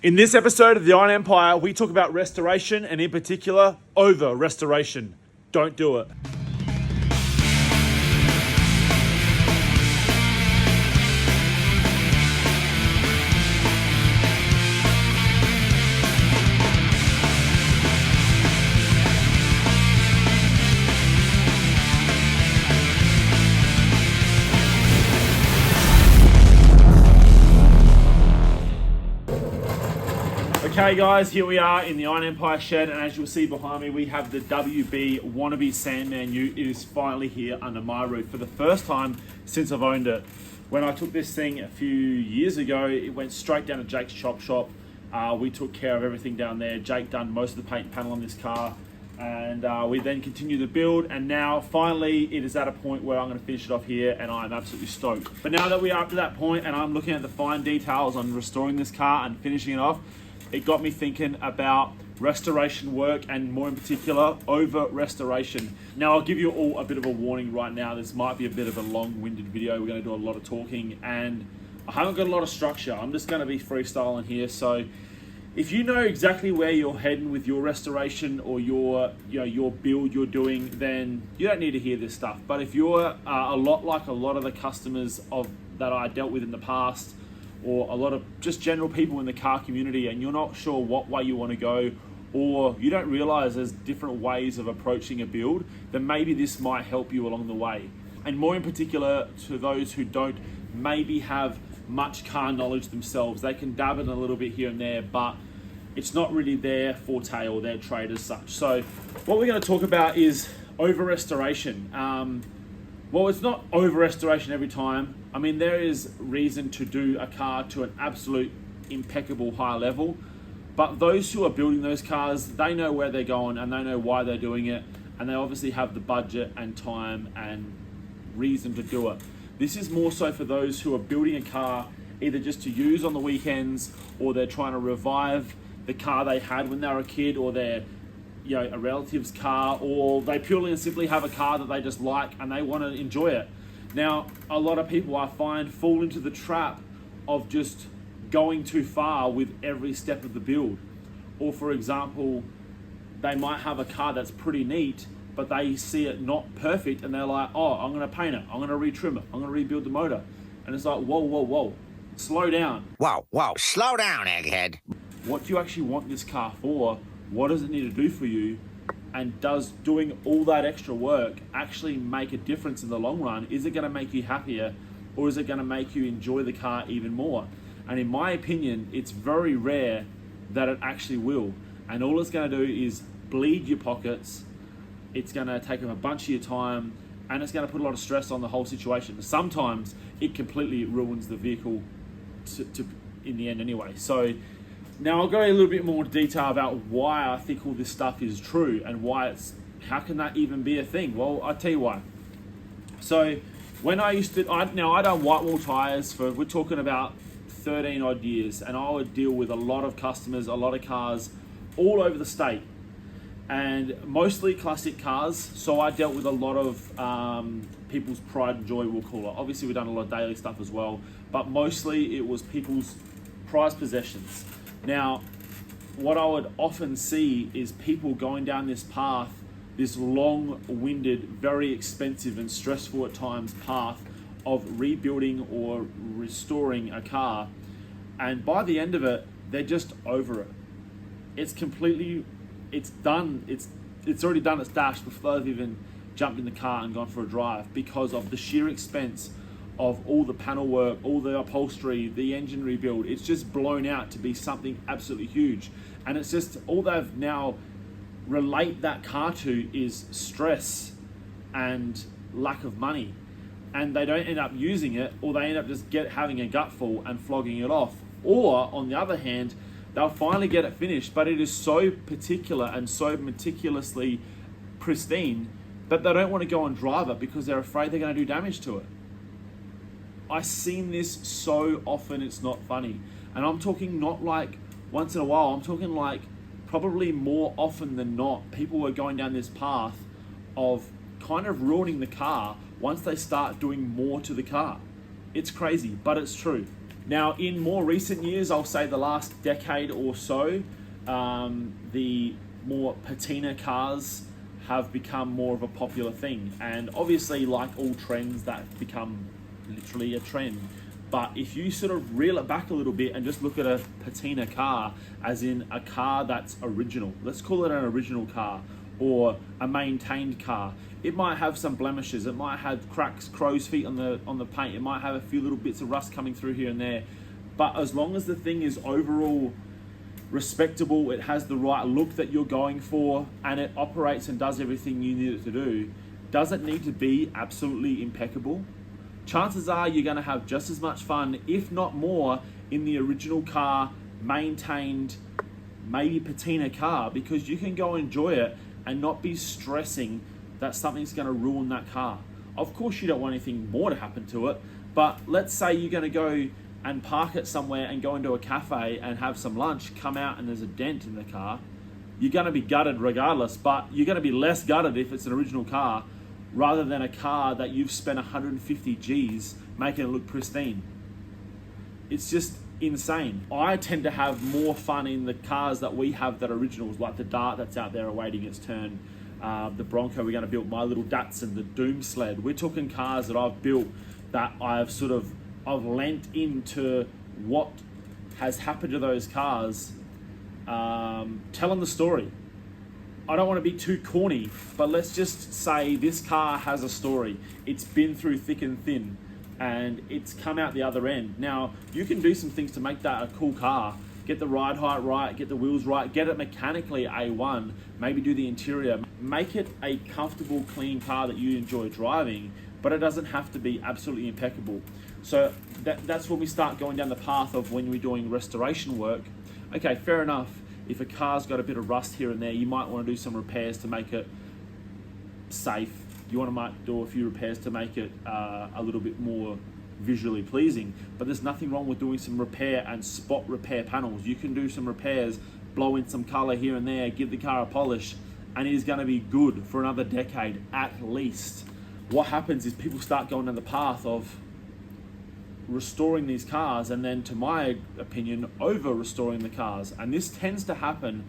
In this episode of the Iron Empire, we talk about restoration and in particular, over restoration. Don't do it. Okay guys, here we are in the Iron Empire shed, and as you'll see behind me, we have the WB Wannabe Sandman Ute. It is finally here under my roof for the first time since I've owned it. When I took this thing a few years ago, it went straight down to Jake's chop shop. We took care of everything down there. Jake done most of the paint and panel on this car, and we then continued the build, and now finally it is at a point where I'm going to finish it off here, and I'm absolutely stoked. But now that we are up to that point and I'm looking at the fine details on restoring this car and finishing it off, it got me thinking about restoration work, and more in particular, over restoration. Now, I'll give you all a bit of a warning right now. This might be a bit of a long-winded video. We're going to do a lot of talking, and I haven't got a lot of structure. I'm just going to be freestyling here. So if you know exactly where you're heading with your restoration or your build you're doing, then you don't need to hear this stuff. But if you're a lot like a lot of the customers that I dealt with in the past, or a lot of just general people in the car community, and you're not sure what way you want to go, or you don't realize there's different ways of approaching a build, then maybe this might help you along the way. And more in particular to those who don't maybe have much car knowledge themselves. They can dab it a little bit here and there, but it's not really their forte or their trade as such. So what we're going to talk about is over restoration. Well, it's not over restoration every time. I mean, there is reason to do a car to an absolute impeccable high level, but those who are building those cars, they know where they're going and they know why they're doing it, and they obviously have the budget and time and reason to do it. This is more so for those who are building a car either just to use on the weekends, or they're trying to revive the car they had when they were a kid, or they're a relative's car, or they purely and simply have a car that they just like and they want to enjoy it. Now, a lot of people I find fall into the trap of just going too far with every step of the build. Or for example, they might have a car that's pretty neat, but they see it not perfect and they're like, oh, I'm going to paint it, I'm going to retrim it, I'm going to rebuild the motor. And it's like, whoa, slow down. Whoa, slow down, egghead. What do you actually want this car for? What does it need to do for you? And does doing all that extra work actually make a difference in the long run? Is it going to make you happier, or is it going to make you enjoy the car even more? And in my opinion, it's very rare that it actually will. And all it's going to do is bleed your pockets. It's going to take up a bunch of your time, and it's going to put a lot of stress on the whole situation. Sometimes it completely ruins the vehicle in the end anyway. So now I'll go a little bit more detail about why I think all this stuff is true and how can that even be a thing? Well, I'll tell you why. So when I done white wall tires we're talking about 13 odd years, and I would deal with a lot of customers, a lot of cars all over the state, and mostly classic cars. So I dealt with a lot of people's pride and joy, we'll call it. Obviously we've done a lot of daily stuff as well, but mostly it was people's prized possessions. Now, what I would often see is people going down this path, this long-winded, very expensive and stressful at times path of rebuilding or restoring a car, and by the end of it, they're just over it. It's done. It's already done its dash before they've even jumped in the car and gone for a drive, because of the sheer expense of all the panel work, all the upholstery, the engine rebuild. It's just blown out to be something absolutely huge. And it's just, all they've now relate that car to is stress and lack of money. And they don't end up using it, or they end up just having a gutful and flogging it off. Or on the other hand, they'll finally get it finished, but it is so particular and so meticulously pristine that they don't want to go and drive it because they're afraid they're going to do damage to it. I've seen this so often, it's not funny. And I'm talking not like once in a while, I'm talking like probably more often than not. People are going down this path of kind of ruining the car once they start doing more to the car. It's crazy, but it's true. Now, in more recent years, I'll say the last decade or so, the more patina cars have become more of a popular thing. And obviously, like all trends, that become literally a trend. But if you sort of reel it back a little bit and just look at a patina car as in a car that's original, let's call it an original car or a maintained car. It might have some blemishes, it might have cracks, crow's feet on the paint, it might have a few little bits of rust coming through here and there. But as long as the thing is overall respectable, it has the right look that you're going for, and it operates and does everything you need it to do, does it need to be absolutely impeccable? Chances are you're going to have just as much fun, if not more, in the original car, maintained, maybe patina car, because you can go enjoy it and not be stressing that something's going to ruin that car. Of course you don't want anything more to happen to it, but let's say you're going to go and park it somewhere and go into a cafe and have some lunch, come out and there's a dent in the car. You're going to be gutted regardless, but you're going to be less gutted if it's an original car rather than a car that you've spent 150 G's making it look pristine. It's just insane. I tend to have more fun in the cars that we have that are originals, like the Dart that's out there awaiting its turn, the Bronco we're going to build, my little Datsun, the Doom Sled. We're talking cars that I've built that I've lent into what has happened to those cars, telling the story. I don't want to be too corny, but let's just say this car has a story. It's been through thick and thin, and it's come out the other end. Now, you can do some things to make that a cool car. Get the ride height right, get the wheels right, get it mechanically A1, maybe do the interior. Make it a comfortable, clean car that you enjoy driving, but it doesn't have to be absolutely impeccable. So that's when we start going down the path of when we're doing restoration work. Okay, fair enough. If a car's got a bit of rust here and there, you might want to do some repairs to make it safe. You might do a few repairs to make it a little bit more visually pleasing. But there's nothing wrong with doing some repair and spot repair panels. You can do some repairs, blow in some color here and there, give the car a polish, and it is going to be good for another decade at least. What happens is people start going down the path of restoring these cars, and then, to my opinion, over restoring the cars. And this tends to happen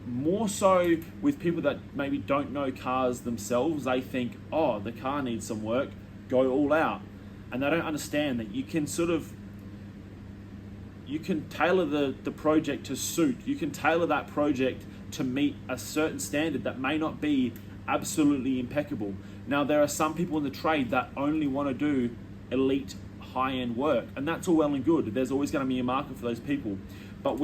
more so with people that maybe don't know cars themselves. They think, oh, the car needs some work, go all out. And they don't understand that you can tailor the project to suit. You can tailor that project to meet a certain standard that may not be absolutely impeccable. Now, there are some people in the trade that only want to do elite high-end work, and that's all well and good. There's always going to be a market for those people. But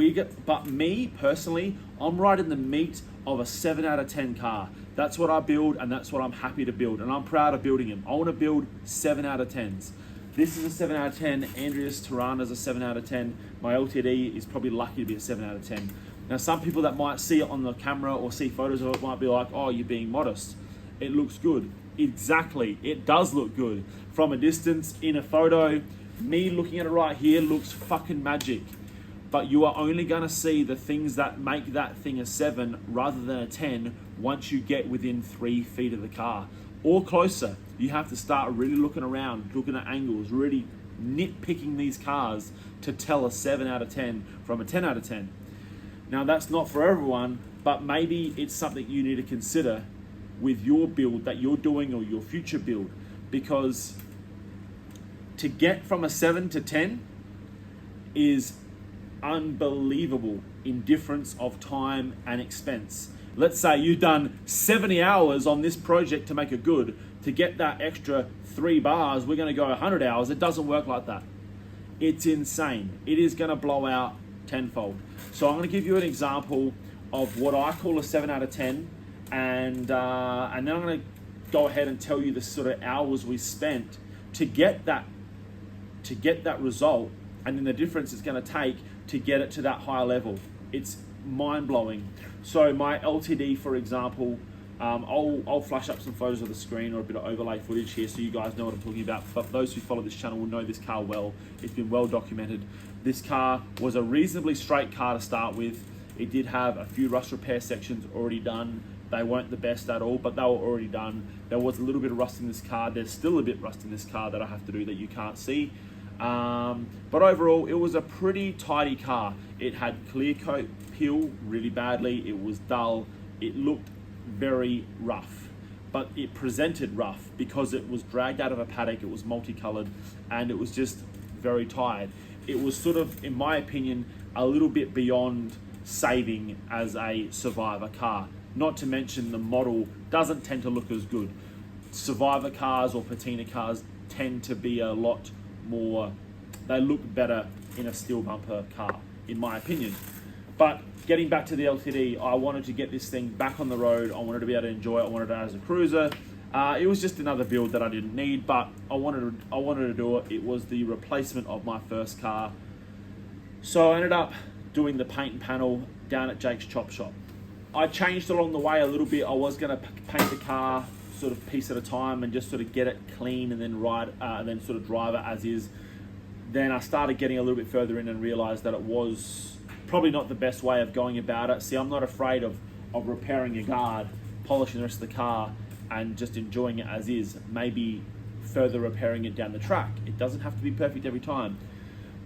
me personally, I'm right in the meat of a 7 out of 10 car. That's what I build, and that's what I'm happy to build, and I'm proud of building them. I want to build 7 out of 10s. This is a 7 out of 10. Andreas Tirana's a 7 out of 10. My LTD is probably lucky to be a 7 out of 10. Now, some people that might see it on the camera or see photos of it might be like, oh, you're being modest. It looks good. Exactly, it does look good. From a distance, in a photo, me looking at it right here looks fucking magic. But you are only gonna see the things that make that thing a 7 rather than a 10 once you get within 3 feet of the car or closer. You have to start really looking around, looking at angles, really nitpicking these cars to tell a 7 out of 10 from a 10 out of 10. Now, that's not for everyone, but maybe it's something you need to consider with your build that you're doing or your future build, because to get from a 7 to 10 is unbelievable in difference of time and expense. Let's say you've done 70 hours on this project to make it good. To get that extra 3 bars, we're going to go 100 hours. It doesn't work like that. It's insane. It is going to blow out tenfold. So I'm going to give you an example of what I call a 7 out of 10, and then I'm going to go ahead and tell you the sort of hours we spent to get that result, and then the difference it's going to take to get it to that higher level. It's mind-blowing. So my LTD, for example, I'll flash up some photos of the screen or a bit of overlay footage here so you guys know what I'm talking about. But those who follow this channel will know this car well. It's been well documented. This car was a reasonably straight car to start with. It did have a few rust repair sections already done. They weren't the best at all, but they were already done. There was a little bit of rust in this car. There's still a bit of rust in this car that I have to do that you can't see. But overall, it was a pretty tidy car. It had clear coat peel really badly. It was dull. It looked very rough, but it presented rough because it was dragged out of a paddock. It was multicolored, and it was just very tired. It was sort of, in my opinion, a little bit beyond saving as a Survivor car. Not to mention the model doesn't tend to look as good. Survivor cars or patina cars tend to be a lot more, they look better in a steel bumper car, in my opinion. But getting back to the LTD, I wanted to get this thing back on the road. I wanted to be able to enjoy it. I wanted it as a cruiser. It was just another build that I didn't need, but I wanted to do it. It was the replacement of my first car. So I ended up doing the paint and panel down at Jake's Chop Shop. I changed along the way a little bit. I was going to paint the car sort of piece at a time and just sort of get it clean and then sort of drive it as is. Then I started getting a little bit further in and realized that it was probably not the best way of going about it. See, I'm not afraid of repairing a guard, polishing the rest of the car, and just enjoying it as is. Maybe further repairing it down the track. It doesn't have to be perfect every time.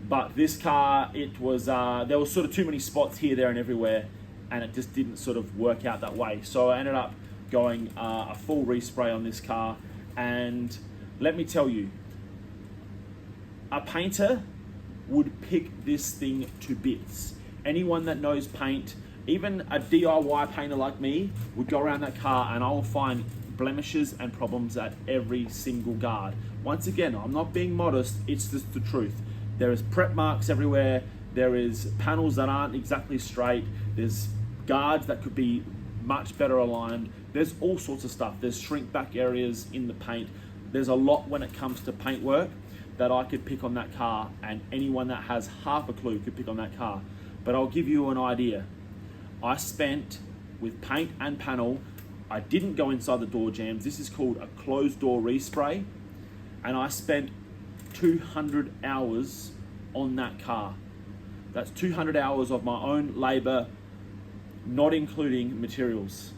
But this car, it was there was sort of too many spots here, there, and everywhere, and it just didn't sort of work out that way. So I ended up going a full respray on this car, and let me tell you, a painter would pick this thing to bits. Anyone that knows paint, even a DIY painter like me, would go around that car and I'll find blemishes and problems at every single guard. Once again, I'm not being modest, it's just the truth. There is prep marks everywhere, there is panels that aren't exactly straight, there's guards that could be much better aligned, there's all sorts of stuff. There's shrink back areas in the paint. There's a lot when it comes to paint work that I could pick on that car, and anyone that has half a clue could pick on that car. But I'll give you an idea. I spent, with paint and panel, I didn't go inside the door jambs. This is called a closed door respray, and I spent 200 hours on that car. That's 200 hours of my own labor, not including materials.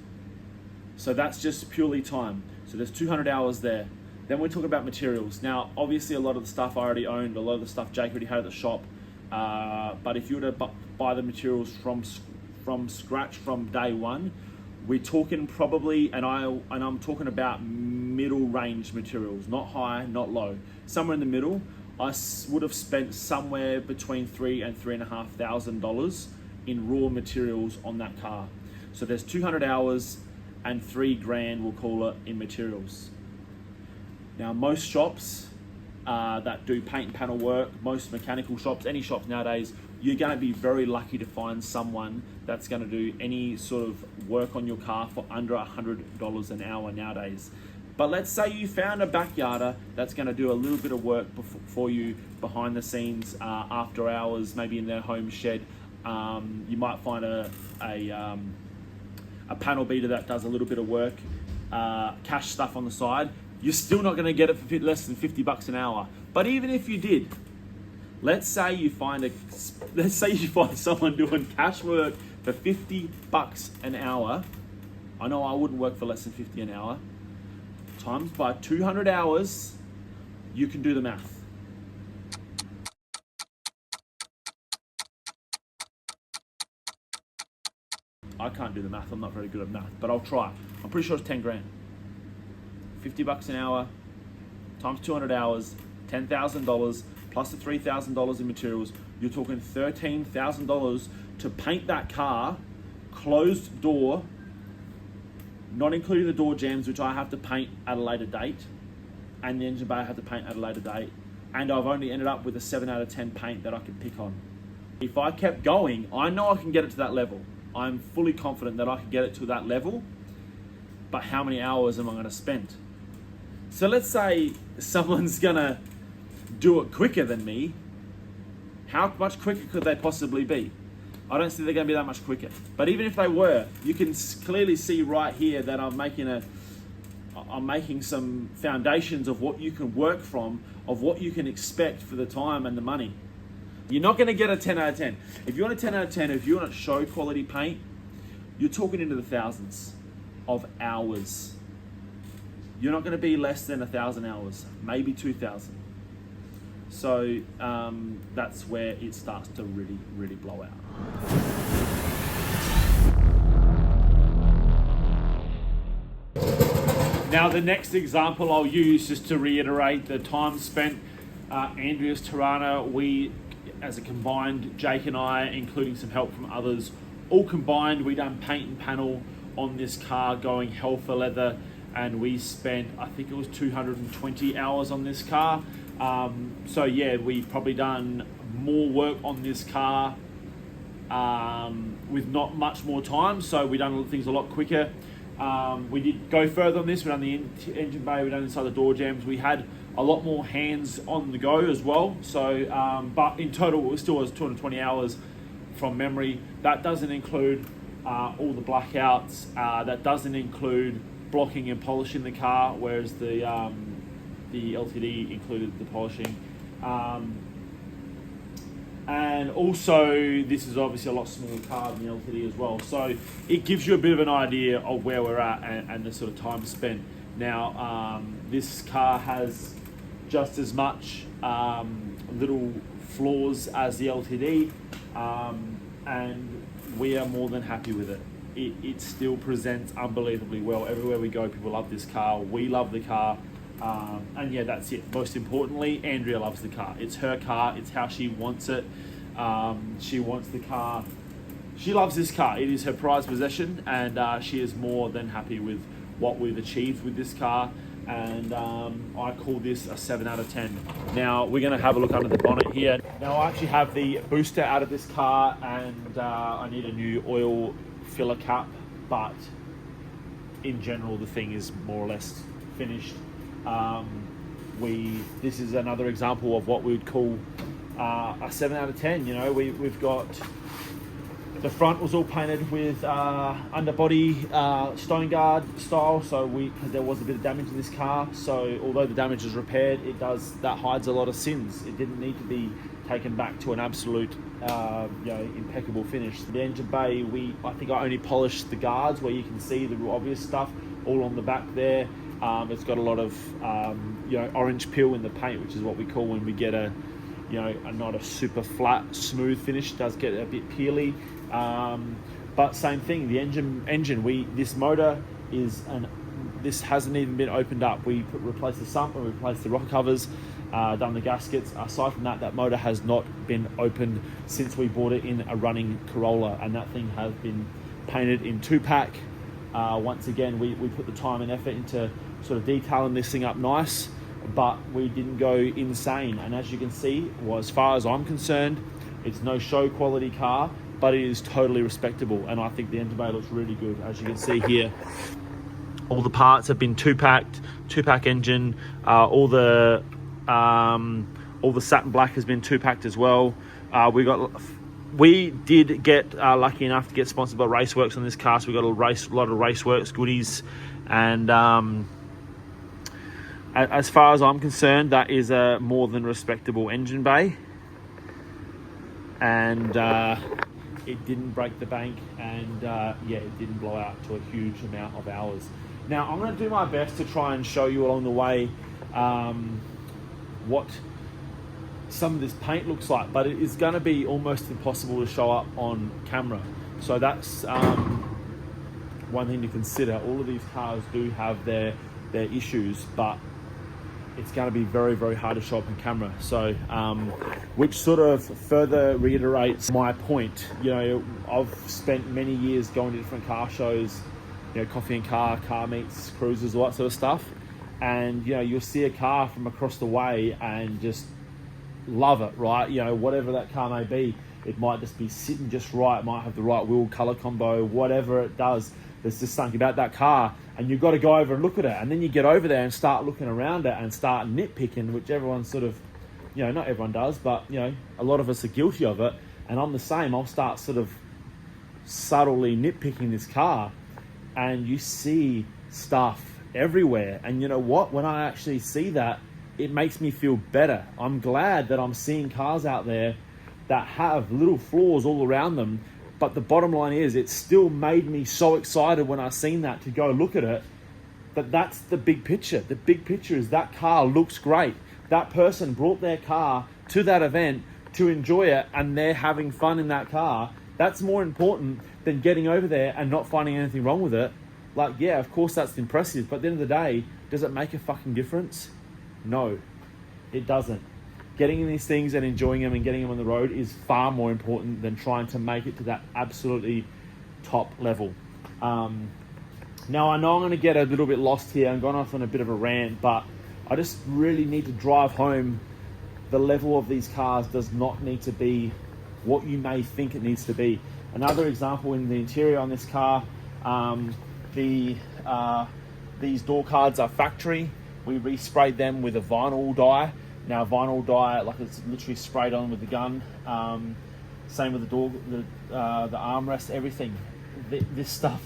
So that's just purely time. So there's 200 hours there. Then we're talking about materials. Now, obviously a lot of the stuff I already owned, a lot of the stuff Jake already had at the shop. But if you were to buy the materials from scratch from day one, we're talking probably, and I'm talking about middle range materials, not high, not low, somewhere in the middle. I would have spent somewhere between $3,000 and $3,500 in raw materials on that car. So there's 200 hours and $3,000, we'll call it, in materials. Now, most shops that do paint and panel work, most mechanical shops, any shops nowadays, you're going to be very lucky to find someone that's going to do any sort of work on your car for under $100 an hour nowadays. But let's say you found a backyarder that's going to do a little bit of work for you behind the scenes, after hours, maybe in their home shed. You might find a panel beater that does a little bit of work, cash stuff on the side. You're still not going to get it for less than $50 an hour. But even if you did, let's say you find someone doing cash work for $50 an hour. I know I wouldn't work for less than $50 an hour. Times by 200 hours, you can do the math. I can't do the math. I'm not very good at math, but I'll try. I'm pretty sure it's 10 grand. $50 an hour times 200 hours, $10,000 plus the $3,000 in materials. You're talking $13,000 to paint that car, closed door, not including the door jambs, which I have to paint at a later date, and the engine bay I have to paint at a later date. And I've only ended up with a 7 out of 10 paint that I can pick on. If I kept going, I know I can get it to that level. I'm fully confident that I can get it to that level, but how many hours am I going to spend? So let's say someone's going to do it quicker than me. How much quicker could they possibly be? I don't see they're going to be that much quicker. But even if they were, you can clearly see right here that I'm making some foundations of what you can work from, of what you can expect for the time and the money. You're not going to get a 10 out of 10. If you want a 10 out of 10, if you want to show quality paint, you're talking into the thousands of hours. You're not going to be less than 1,000 hours, maybe 2,000. So that's where it starts to really blow out. Now the next example I'll use, just to reiterate the time spent, Andrea's Tirana, we as a combined, Jake and I, including some help from others, all combined, we done paint and panel on this car going hell for leather, and we spent, I think it was 220 hours on this car. So yeah, we've probably done more work on this car with not much more time, so we done things a lot quicker. We did go further on this. We done the engine bay, we done inside the door jambs. We had a lot more hands on the go as well. So, but in total, it still was 220 hours from memory. That doesn't include all the blackouts. That doesn't include blocking and polishing the car, whereas the LTD included the polishing. And also, this is obviously a lot smaller car than the LTD as well. So it gives you a bit of an idea of where we're at and the sort of time spent. Now, this car has just as much little flaws as the LTD, and we are more than happy with it. It still presents unbelievably well. Everywhere we go, people love this car. We love the car. And yeah, that's it. Most importantly, Andrea loves the car. It's her car. It's how she wants it. She wants the car. She loves this car. It is her prized possession, and she is more than happy with what we've achieved with this car. And I call this a 7 out of 10. Now we're going to have a look under the bonnet here. Now I actually have the booster out of this car, and I need a new oil filler cap, but in general the thing is more or less finished. This is another example of what we would call a 7 out of 10. You know, we've got the front was all painted with underbody stone guard style, so there was a bit of damage in this car. So although the damage is repaired, that hides a lot of sins. It didn't need to be taken back to an absolute impeccable finish. The engine bay, I think I only polished the guards where you can see the obvious stuff all on the back there. It's got a lot of orange peel in the paint, which is what we call when we get not a super flat smooth finish. It does get a bit peely, but same thing, the engine this motor this hasn't even been opened up. We replaced the sump and we replaced the rocker covers, done the gaskets. Aside from that motor has not been opened since we bought it in a running Corolla, and that thing has been painted in 2-pack. Once again, we put the time and effort into sort of detailing this thing up nice, but we didn't go insane. And as you can see, well, as far as I'm concerned, it's no show quality car, but it is totally respectable. And I think the engine bay looks really good. As you can see here, all the parts have been 2-pack engine. All the satin black has been 2-packed as well. We did get lucky enough to get sponsored by Raceworks on this car, so we got a lot of Raceworks goodies. And as far as I'm concerned, that is a more than respectable engine bay, and it didn't break the bank, and it didn't blow out to a huge amount of hours. Now I'm going to do my best to try and show you along the way what some of this paint looks like, but it is going to be almost impossible to show up on camera. So that's one thing to consider. All of these cars do have their issues, but it's going to be very, very hard to show up on camera. So which sort of further reiterates my point. You know, I've spent many years going to different car shows, coffee and car meets, cruises, all that sort of stuff, and you'll see a car from across the way and just love it, right? Whatever that car may be, it might just be sitting just right, it might have the right wheel color combo, whatever it does. There's just something about that car, and you've got to go over and look at it, and then you get over there and start looking around it and start nitpicking, which everyone sort of, not everyone does, but a lot of us are guilty of it. And I'm the same. I'll start sort of subtly nitpicking this car, and you see stuff everywhere. And you know what? When I actually see that, it makes me feel better. I'm glad that I'm seeing cars out there that have little flaws all around them. But the bottom line is, it still made me so excited when I seen that to go look at it. But that's the big picture. The big picture is that car looks great. That person brought their car to that event to enjoy it, and they're having fun in that car. That's more important than getting over there and not finding anything wrong with it. Like, yeah, of course that's impressive, but at the end of the day, does it make a fucking difference? No, it doesn't. Getting in these things and enjoying them and getting them on the road is far more important than trying to make it to that absolutely top level. Now, I know I'm going to get a little bit lost here. I'm going off on a bit of a rant, but I just really need to drive home the level of these cars does not need to be what you may think it needs to be. Another example in the interior on this car, these door cards are factory. We resprayed them with a vinyl dye. Now, vinyl dye, like, it's literally sprayed on with the gun. Same with the door, the armrest, everything. This stuff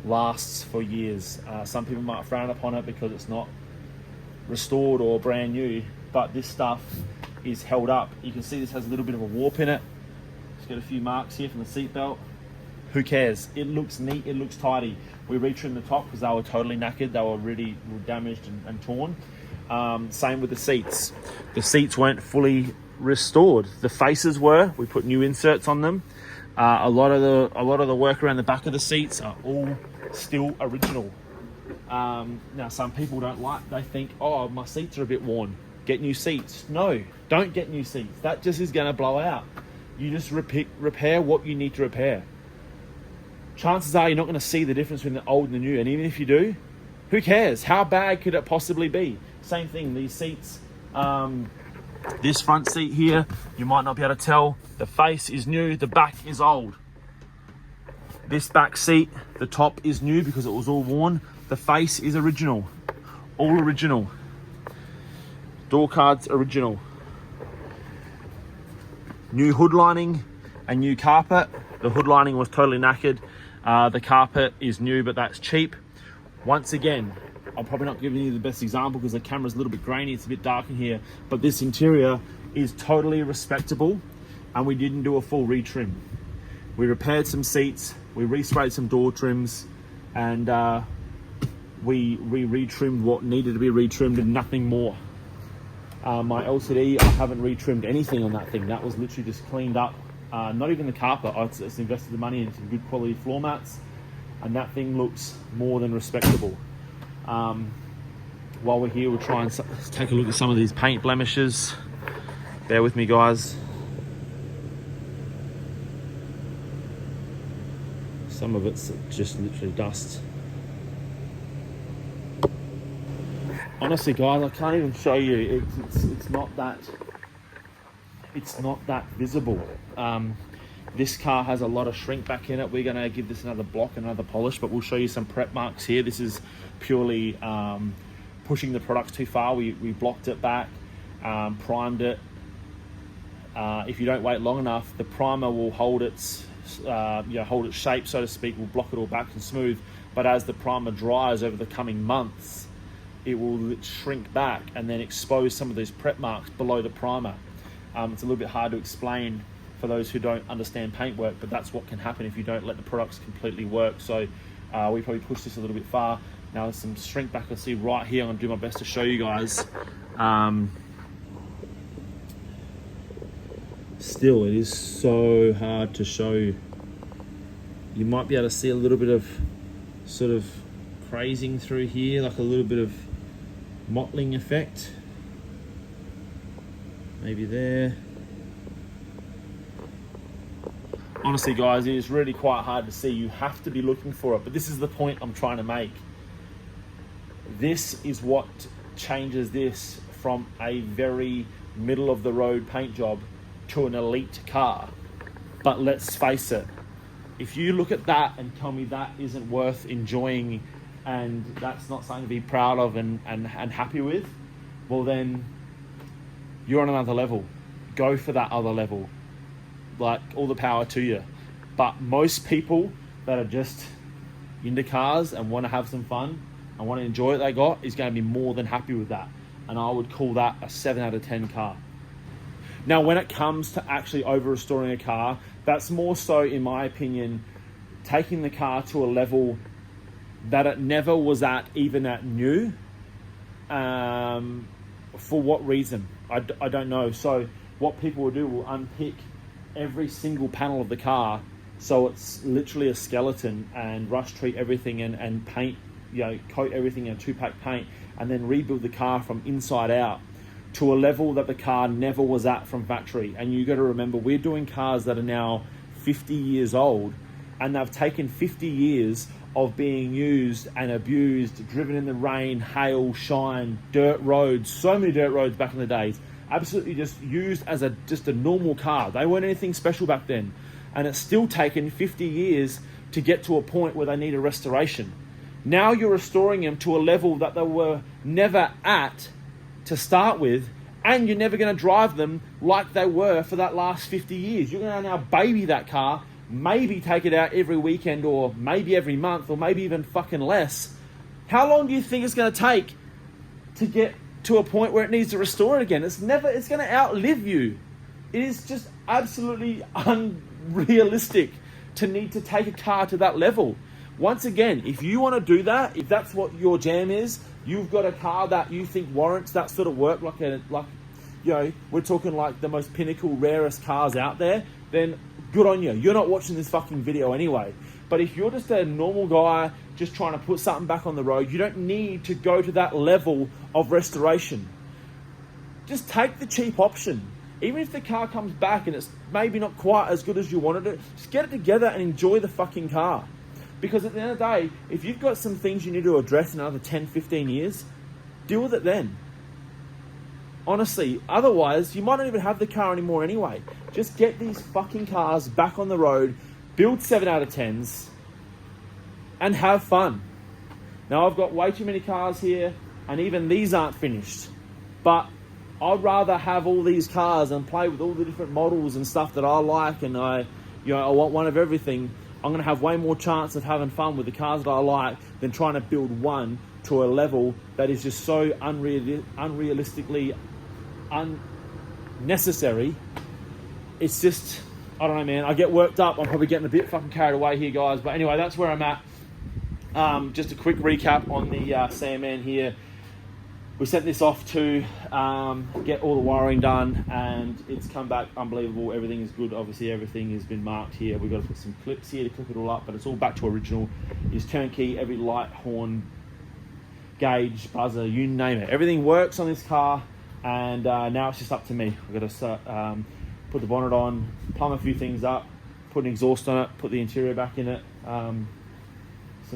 lasts for years. Some people might frown upon it because it's not restored or brand new, but this stuff is held up. You can see this has a little bit of a warp in it. It's got a few marks here from the seatbelt. Who cares? It looks neat, it looks tidy. We retrimmed the top because they were totally knackered. They were really damaged and torn. Same with the seats. The seats weren't fully restored. The faces were. We put new inserts on them. A lot of the work around the back of the seats are all still original. Now, some people don't like. They think, oh, my seats are a bit worn. Get new seats. No, don't get new seats. That just is going to blow out. You just repair what you need to repair. Chances are you're not going to see the difference between the old and the new. And even if you do, who cares? How bad could it possibly be? Same thing, these seats. This front seat here, you might not be able to tell. The face is new, the back is old. This back seat, the top is new because it was all worn. The face is original. All original. Door cards, original. New hood lining and new carpet. The hood lining was totally knackered. The carpet is new, but that's cheap. Once again, I'm probably not giving you the best example because the camera's a little bit grainy, it's a bit dark in here, but this interior is totally respectable, and we didn't do a full retrim. We repaired some seats, we resprayed some door trims, and we retrimmed what needed to be retrimmed and nothing more. My LCD, I haven't retrimmed anything on that thing. That was literally just cleaned up. Not even the carpet. I just invested the money in some good quality floor mats, and that thing looks more than respectable. While we're here, we'll try and take a look at some of these paint blemishes. Bear with me, guys. Some of it's just literally dust. Honestly, guys, I can't even show you. It's not that visible. This car has a lot of shrink back in it. We're going to give this another block, another polish, but we'll show you some prep marks here. This is purely pushing the products too far. We blocked it back, primed it. If you don't wait long enough, the primer will hold its shape, so to speak, will block it all back and smooth. But as the primer dries over the coming months, it will shrink back and then expose some of those prep marks below the primer. It's a little bit hard to explain for those who don't understand paintwork, but that's what can happen if you don't let the products completely work. So we probably pushed this a little bit far. Now there's some shrink back I see right here. I'm gonna do my best to show you guys. Still, it is so hard to show. You might be able to see a little bit of sort of crazing through here, like a little bit of mottling effect. Maybe there. Honestly, guys, it is really quite hard to see. You have to be looking for it, but this is the point I'm trying to make. This is what changes this from a very middle of the road paint job to an elite car. But let's face it, if you look at that and tell me that isn't worth enjoying and that's not something to be proud of and happy with, well then you're on another level. Go for that other level. Like, all the power to you. But most people that are just into cars and want to have some fun and want to enjoy what they got is going to be more than happy with that. And I would call that a 7 out of 10 car. Now, when it comes to actually over-restoring a car, that's more so, in my opinion, taking the car to a level that it never was at, even at new. For what reason? I don't know. So what people will do will unpick every single panel of the car, so it's literally a skeleton, and rush treat everything and paint, coat everything in a 2-pack paint, and then rebuild the car from inside out to a level that the car never was at from factory. And you got to remember, we're doing cars that are now 50 years old, and they've taken 50 years of being used and abused, driven in the rain, hail, shine, dirt roads, so many dirt roads back in the days, absolutely just used as just a normal car. They weren't anything special back then. And it's still taken 50 years to get to a point where they need a restoration. Now you're restoring them to a level that they were never at to start with, and you're never going to drive them like they were for that last 50 years. You're going to now baby that car, maybe take it out every weekend, or maybe every month, or maybe even fucking less. How long do you think it's going to take to get to a point where it needs to restore it again? It's going to outlive you. It is just absolutely unrealistic to need to take a car to that level. Once again, if you want to do that, if that's what your jam is, you've got a car that you think warrants that sort of work, we're talking like the most pinnacle, rarest cars out there, then good on you. You're not watching this fucking video anyway. But if you're just a normal guy just trying to put something back on the road, you don't need to go to that level of restoration. Just take the cheap option. Even if the car comes back and it's maybe not quite as good as you wanted it, just get it together and enjoy the fucking car. Because at the end of the day, if you've got some things you need to address in another 10, 15 years, deal with it then. Honestly, otherwise, you might not even have the car anymore anyway. Just get these fucking cars back on the road, build 7 out of 10s, and have fun. Now, I've got way too many cars here, and even these aren't finished. But I'd rather have all these cars and play with all the different models and stuff that I like, and I want one of everything. I'm going to have way more chance of having fun with the cars that I like than trying to build one to a level that is just so unrealistically unnecessary. It's just, I don't know, man. I get worked up. I'm probably getting a bit fucking carried away here, guys. But anyway, that's where I'm at. Just a quick recap on the Sandman here. We sent this off to get all the wiring done, and it's come back unbelievable. Everything is good. Obviously, everything has been marked here. We've got to put some clips here to clip it all up, but it's all back to original. It's turnkey, every light, horn, gauge, buzzer, you name it. Everything works on this car, and now it's just up to me. I've got to put the bonnet on, plumb a few things up, put an exhaust on it, put the interior back in it, some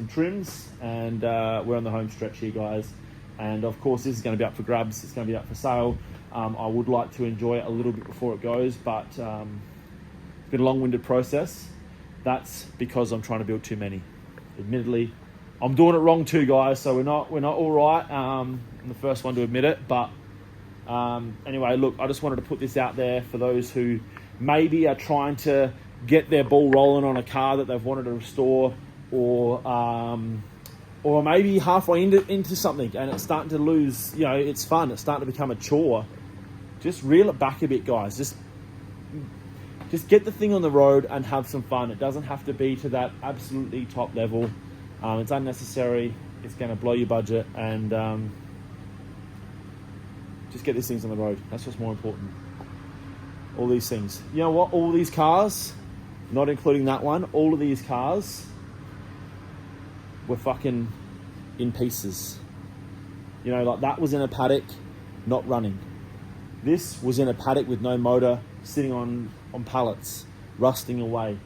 trims, and we're on the home stretch here, guys. And of course, this is going to be up for grabs. It's going to be up for sale. I would like to enjoy it a little bit before it goes, but it's been a long-winded process. That's because I'm trying to build too many. Admittedly, I'm doing it wrong too, guys. So we're not all right. I'm the first one to admit it. But anyway, look, I just wanted to put this out there for those who maybe are trying to get their ball rolling on a car that they've wanted to restore, or maybe halfway into something and it's starting to lose, it's fun. It's starting to become a chore. Just reel it back a bit, guys. Just get the thing on the road and have some fun. It doesn't have to be to that absolutely top level. It's unnecessary. It's going to blow your budget, and just get these things on the road. That's what's more important. All these things. You know what? All these cars, not including that one, all of these cars were fucking in pieces. Like that was in a paddock, not running. This was in a paddock with no motor, sitting on pallets, rusting away,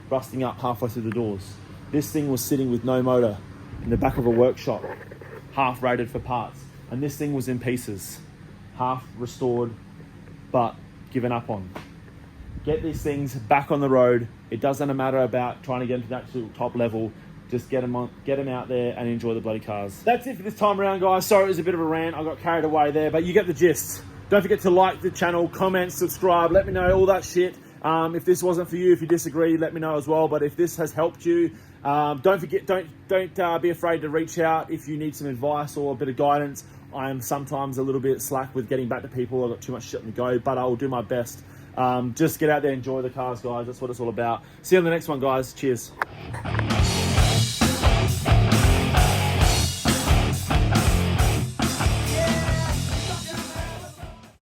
rusting up halfway through the doors. This thing was sitting with no motor in the back of a workshop, half rated for parts. And this thing was in pieces, half restored, but given up on. Get these things back on the road. It doesn't matter about trying to get into that absolute top level. Just get them out there and enjoy the bloody cars. That's it for this time around, guys. Sorry, it was a bit of a rant. I got carried away there, but you get the gist. Don't forget to like the channel, comment, subscribe. Let me know all that shit. If this wasn't for you, if you disagree, let me know as well. But if this has helped you, don't forget, don't be afraid to reach out if you need some advice or a bit of guidance. I am sometimes a little bit slack with getting back to people. I've got too much shit on the go, but I will do my best. Just get out there, enjoy the cars, guys. That's what it's all about. See you on the next one, guys. Cheers.